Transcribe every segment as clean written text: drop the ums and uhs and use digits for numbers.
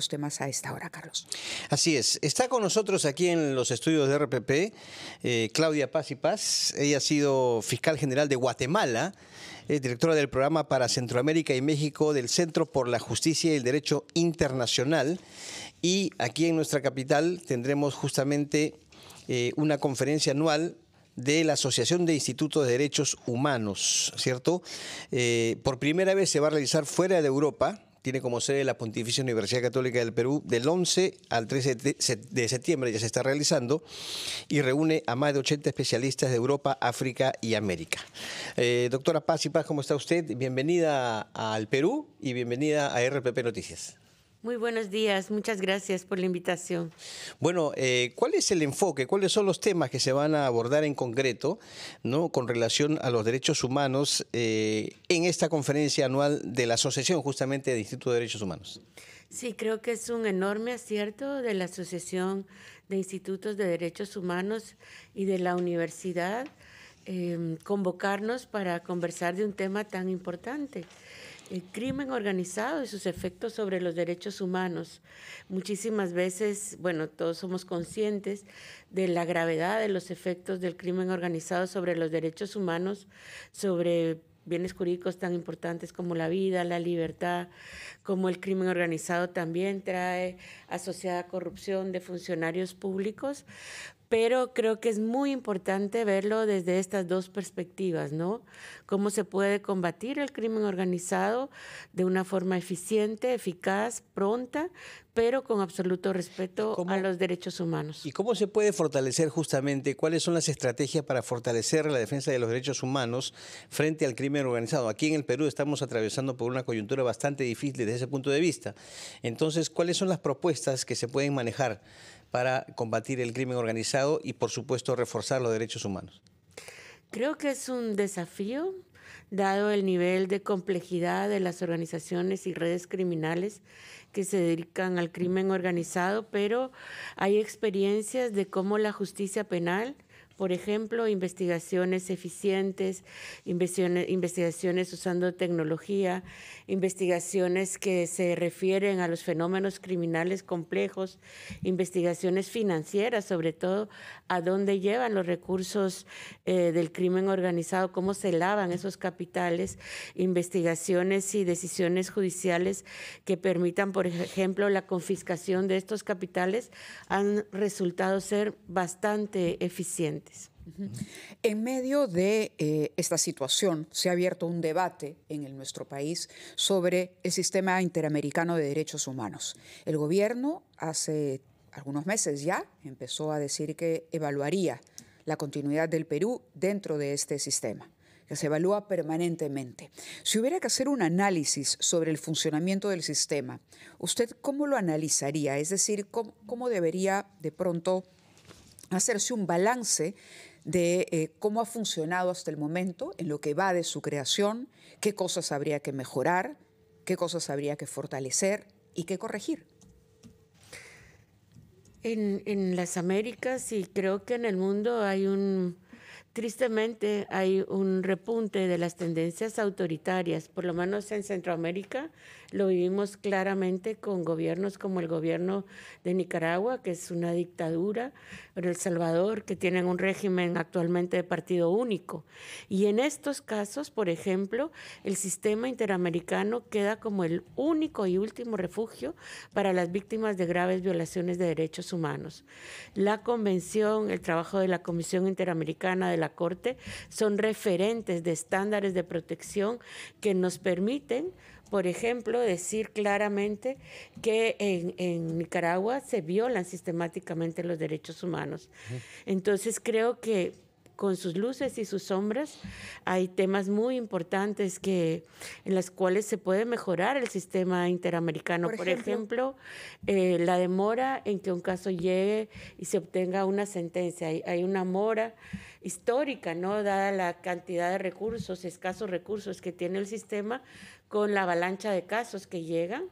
otros temas a esta hora, Carlos. Así es. Está con nosotros aquí en los estudios de RPP Claudia Paz y Paz. Ella ha sido fiscal general de Guatemala, directora del programa para Centroamérica y México del Centro por la Justicia y el Derecho Internacional. Y aquí en nuestra capital tendremos justamente una conferencia anual de la Asociación de Institutos de Derechos Humanos, ¿cierto? Por primera vez se va a realizar fuera de Europa. Tiene como sede la Pontificia Universidad Católica del Perú. Del 11 al 13 de septiembre ya se está realizando y reúne a más de 80 especialistas de Europa, África y América. Doctora Paz y Paz, ¿cómo está usted? Bienvenida al Perú y bienvenida a RPP Noticias. Muy buenos días, muchas gracias por la invitación. Bueno, ¿cuál es el enfoque? ¿Cuáles son los temas que se van a abordar en concreto, ¿no?, con relación a los derechos humanos en esta conferencia anual de la Asociación justamente de Institutos de Derechos Humanos? Sí, creo que es un enorme acierto de la Asociación de Institutos de Derechos Humanos y de la universidad convocarnos para conversar de un tema tan importante. El crimen organizado y sus efectos sobre los derechos humanos. Muchísimas veces, bueno, todos somos conscientes de la gravedad de los efectos del crimen organizado sobre los derechos humanos, sobre bienes jurídicos tan importantes como la vida, la libertad, como el crimen organizado también trae asociada corrupción de funcionarios públicos. Pero creo que es muy importante verlo desde estas dos perspectivas, ¿no? Cómo se puede combatir el crimen organizado de una forma eficiente, eficaz, pronta, pero con absoluto respeto a los derechos humanos. ¿Y cómo se puede fortalecer justamente? ¿Cuáles son las estrategias para fortalecer la defensa de los derechos humanos frente al crimen organizado? Aquí en el Perú estamos atravesando por una coyuntura bastante difícil desde ese punto de vista. Entonces, ¿cuáles son las propuestas que se pueden manejar para combatir el crimen organizado y, por supuesto, reforzar los derechos humanos? Creo que es un desafío, dado el nivel de complejidad de las organizaciones y redes criminales que se dedican al crimen organizado, pero hay experiencias de cómo la justicia penal, por ejemplo, investigaciones eficientes, investigaciones usando tecnología, investigaciones que se refieren a los fenómenos criminales complejos, investigaciones financieras, sobre todo, a dónde llevan los recursos del crimen organizado, cómo se lavan esos capitales, investigaciones y decisiones judiciales que permitan, por ejemplo, la confiscación de estos capitales, han resultado ser bastante eficientes. En medio de esta situación se ha abierto un debate en nuestro país sobre el sistema interamericano de derechos humanos. El gobierno hace algunos meses ya empezó a decir que evaluaría la continuidad del Perú dentro de este sistema, que se evalúa permanentemente. Si hubiera que hacer un análisis sobre el funcionamiento del sistema, ¿usted cómo lo analizaría? Es decir, ¿cómo debería de pronto hacerse un balance de cómo ha funcionado hasta el momento, en lo que va de su creación, qué cosas habría que mejorar, qué cosas habría que fortalecer y qué corregir? En las Américas y creo que en el mundo tristemente hay un repunte de las tendencias autoritarias, por lo menos en Centroamérica lo vivimos claramente con gobiernos como el gobierno de Nicaragua, que es una dictadura, en El Salvador, que tienen un régimen actualmente de partido único. Y en estos casos, por ejemplo, el sistema interamericano queda como el único y último refugio para las víctimas de graves violaciones de derechos humanos. La Convención, el trabajo de la Comisión Interamericana de la Corte son referentes de estándares de protección que nos permiten, por ejemplo, decir claramente que en Nicaragua se violan sistemáticamente los derechos humanos. Entonces creo que con sus luces y sus sombras hay temas muy importantes en las cuales se puede mejorar el sistema interamericano. Por ejemplo, la demora en que un caso llegue y se obtenga una sentencia. Hay una mora histórica, ¿no?, dada la cantidad de recursos, escasos recursos que tiene el sistema con la avalancha de casos que llegan.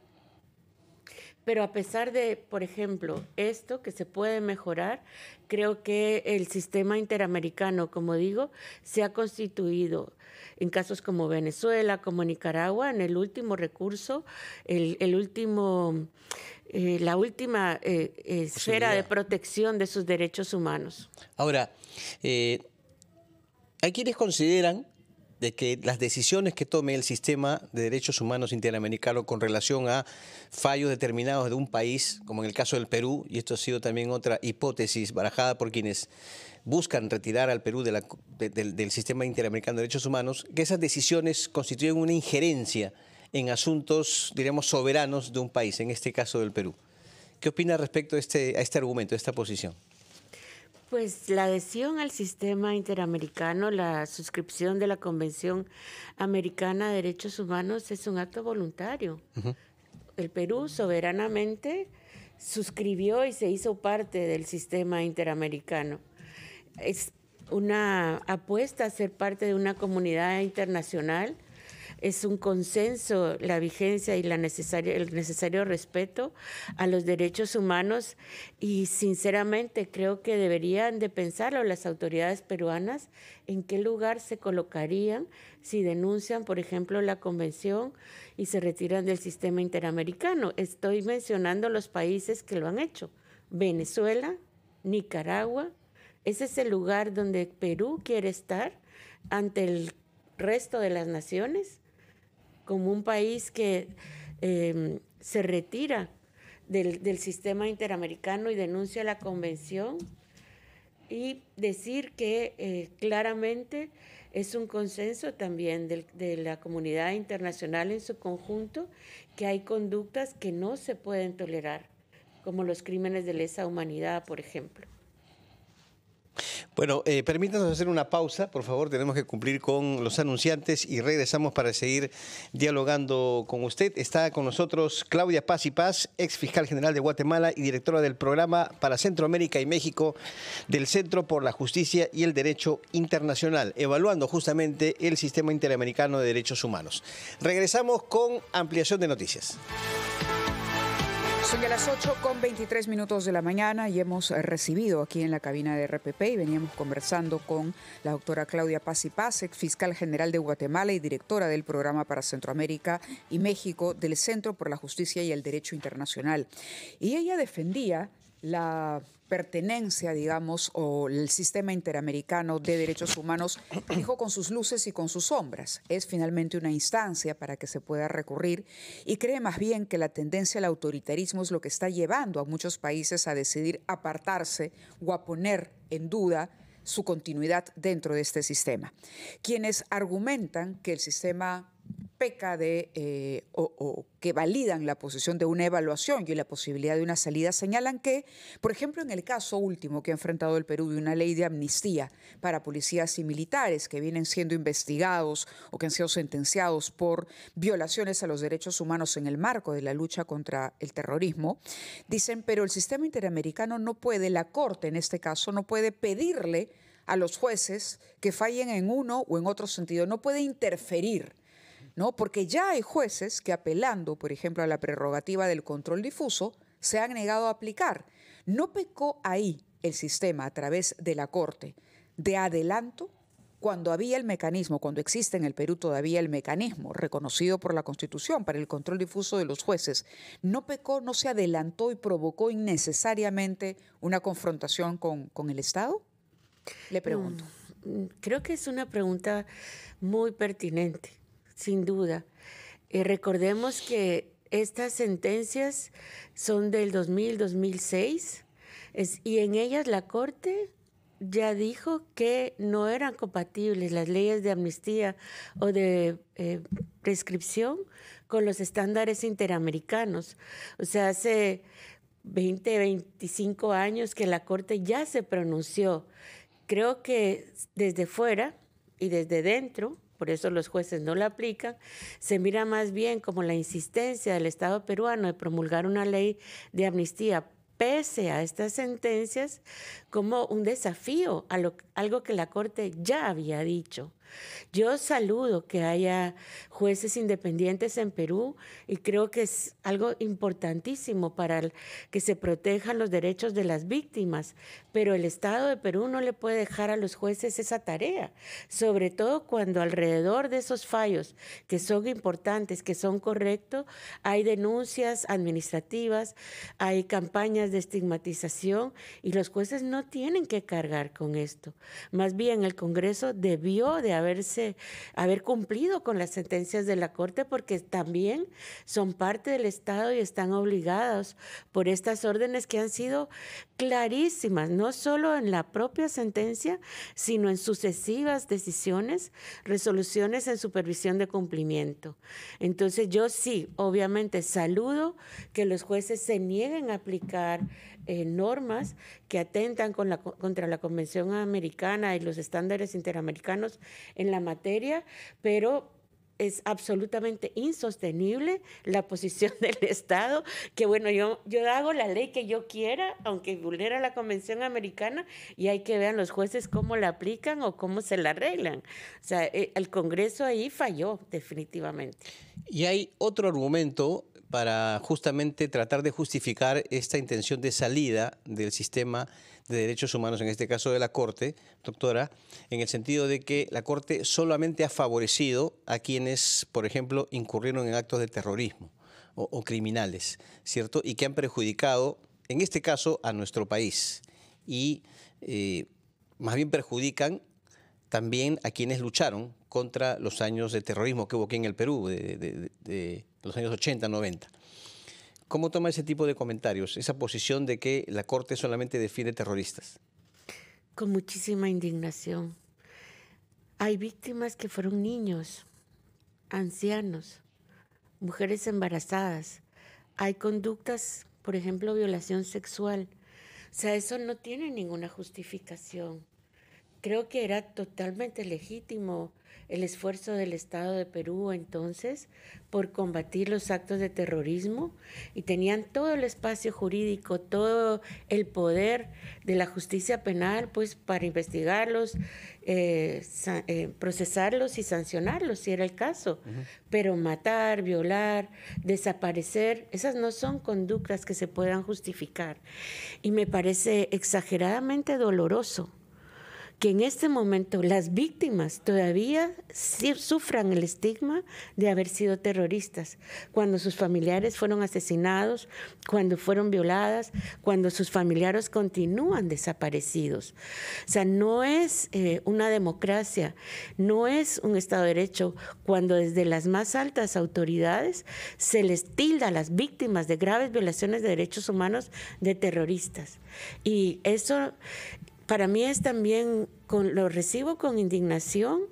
Pero a pesar de, por ejemplo, esto que se puede mejorar, creo que el sistema interamericano, como digo, se ha constituido en casos como Venezuela, como Nicaragua, en el último recurso, la última esfera de protección de sus derechos humanos. Ahora, hay quienes consideran de que las decisiones que tome el sistema de derechos humanos interamericano con relación a fallos determinados de un país, como en el caso del Perú, y esto ha sido también otra hipótesis barajada por quienes buscan retirar al Perú del sistema interamericano de derechos humanos, que esas decisiones constituyen una injerencia en asuntos, diríamos, soberanos de un país, en este caso del Perú. ¿Qué opina respecto a este argumento, a esta posición? Pues la adhesión al sistema interamericano, la suscripción de la Convención Americana de Derechos Humanos es un acto voluntario. El Perú soberanamente suscribió y se hizo parte del sistema interamericano. Es una apuesta a ser parte de una comunidad internacional. Es un consenso la vigencia y el necesario respeto a los derechos humanos y sinceramente creo que deberían de pensarlo las autoridades peruanas en qué lugar se colocarían si denuncian, por ejemplo, la convención y se retiran del sistema interamericano. Estoy mencionando los países que lo han hecho: Venezuela, Nicaragua. Ese es el lugar donde Perú quiere estar ante el resto de las naciones, como un país que se retira del sistema interamericano y denuncia la convención, y decir que claramente es un consenso también de la comunidad internacional en su conjunto que hay conductas que no se pueden tolerar, como los crímenes de lesa humanidad, por ejemplo. Bueno, permítanos hacer una pausa, por favor, tenemos que cumplir con los anunciantes y regresamos para seguir dialogando con usted. Está con nosotros Claudia Paz y Paz, ex fiscal general de Guatemala y directora del programa para Centroamérica y México del Centro por la Justicia y el Derecho Internacional, evaluando justamente el sistema interamericano de derechos humanos. Regresamos con ampliación de noticias. Son ya las 8:23 de la mañana y hemos recibido aquí en la cabina de RPP y veníamos conversando con la doctora Claudia Paz y Paz, ex fiscal general de Guatemala y directora del programa para Centroamérica y México del Centro por la Justicia y el Derecho Internacional. Y ella defendía la pertenencia, digamos, o el sistema interamericano de derechos humanos, dijo, con sus luces y con sus sombras. Es finalmente una instancia para que se pueda recurrir y cree más bien que la tendencia al autoritarismo es lo que está llevando a muchos países a decidir apartarse o a poner en duda su continuidad dentro de este sistema. Quienes argumentan que el sistema peca de o que validan la posición de una evaluación y la posibilidad de una salida, señalan que, por ejemplo, en el caso último que ha enfrentado el Perú de una ley de amnistía para policías y militares que vienen siendo investigados o que han sido sentenciados por violaciones a los derechos humanos en el marco de la lucha contra el terrorismo, dicen, pero el sistema interamericano no puede, la Corte en este caso, no puede pedirle a los jueces que fallen en uno o en otro sentido, no puede interferir, ¿no? Porque ya hay jueces que, apelando, por ejemplo, a la prerrogativa del control difuso, se han negado a aplicar. ¿No pecó ahí el sistema, a través de la Corte, de adelanto cuando había el mecanismo, cuando existe en el Perú todavía el mecanismo reconocido por la Constitución para el control difuso de los jueces? ¿No pecó, no se adelantó y provocó innecesariamente una confrontación con el Estado? Le pregunto. Creo que es una pregunta muy pertinente. Sin duda. Recordemos que estas sentencias son del 2000-2006 y en ellas la Corte ya dijo que no eran compatibles las leyes de amnistía o de prescripción con los estándares interamericanos. O sea, hace 20, 25 años que la Corte ya se pronunció. Creo que desde fuera y desde dentro, por eso los jueces no la aplican, se mira más bien como la insistencia del Estado peruano de promulgar una ley de amnistía pese a estas sentencias como un desafío a algo que la Corte ya había dicho. Yo saludo que haya jueces independientes en Perú y creo que es algo importantísimo para que se protejan los derechos de las víctimas, pero el Estado de Perú no le puede dejar a los jueces esa tarea, sobre todo cuando alrededor de esos fallos que son importantes, que son correctos, hay denuncias administrativas, hay campañas de estigmatización y los jueces no tienen que cargar con esto. Más bien el Congreso debió de haber cumplido con las sentencias de la Corte porque también son parte del Estado y están obligados por estas órdenes que han sido clarísimas, no solo en la propia sentencia, sino en sucesivas decisiones, resoluciones en supervisión de cumplimiento. Entonces yo sí, obviamente saludo que los jueces se nieguen a aplicar normas que atentan contra la Convención Americana y los estándares interamericanos en la materia, pero es absolutamente insostenible la posición del Estado, que bueno, yo hago la ley que yo quiera, aunque vulnera la Convención Americana, y hay que ver los jueces cómo la aplican o cómo se la arreglan. O sea, el Congreso ahí falló definitivamente. Y hay otro argumento para justamente tratar de justificar esta intención de salida del sistema de derechos humanos, en este caso de la Corte, doctora, en el sentido de que la Corte solamente ha favorecido a quienes, por ejemplo, incurrieron en actos de terrorismo o criminales, ¿cierto? Y que han perjudicado, en este caso, a nuestro país. Y más bien perjudican también a quienes lucharon contra los años de terrorismo que hubo aquí en el Perú, de los años 80, 90. ¿Cómo toma ese tipo de comentarios, esa posición de que la Corte solamente defiende terroristas? Con muchísima indignación. Hay víctimas que fueron niños, ancianos, mujeres embarazadas. Hay conductas, por ejemplo, violación sexual. O sea, eso no tiene ninguna justificación. Creo que era totalmente legítimo el esfuerzo del Estado de Perú entonces por combatir los actos de terrorismo y tenían todo el espacio jurídico, todo el poder de la justicia penal pues para investigarlos, procesarlos y sancionarlos si era el caso. Pero matar, violar, desaparecer, esas no son conductas que se puedan justificar. Y me parece exageradamente doloroso que en este momento las víctimas todavía sufran el estigma de haber sido terroristas, cuando sus familiares fueron asesinados, cuando fueron violadas, cuando sus familiares continúan desaparecidos. O sea, no es una democracia, no es un Estado de Derecho cuando desde las más altas autoridades se les tilda a las víctimas de graves violaciones de derechos humanos de terroristas. Y eso para mí es también, lo recibo con indignación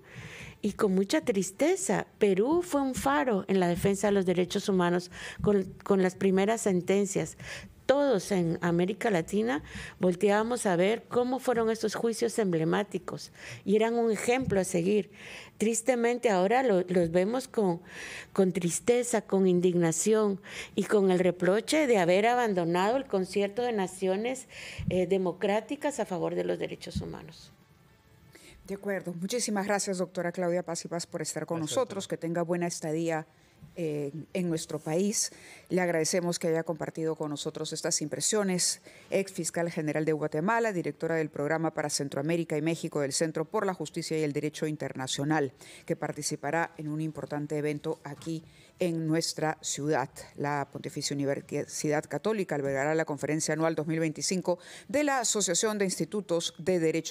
y con mucha tristeza. Perú fue un faro en la defensa de los derechos humanos con las primeras sentencias. Todos en América Latina volteábamos a ver cómo fueron estos juicios emblemáticos y eran un ejemplo a seguir. Tristemente ahora los vemos con tristeza, con indignación y con el reproche de haber abandonado el concierto de naciones democráticas a favor de los derechos humanos. De acuerdo. Muchísimas gracias, doctora Claudia Paz y Paz, por estar con nosotros. Que tenga buena estadía en nuestro país. Le agradecemos que haya compartido con nosotros estas impresiones. Ex fiscal general de Guatemala, directora del Programa para Centroamérica y México del Centro por la Justicia y el Derecho Internacional, que participará en un importante evento aquí en nuestra ciudad. La Pontificia Universidad Católica albergará la conferencia anual 2025 de la Asociación de Institutos de Derecho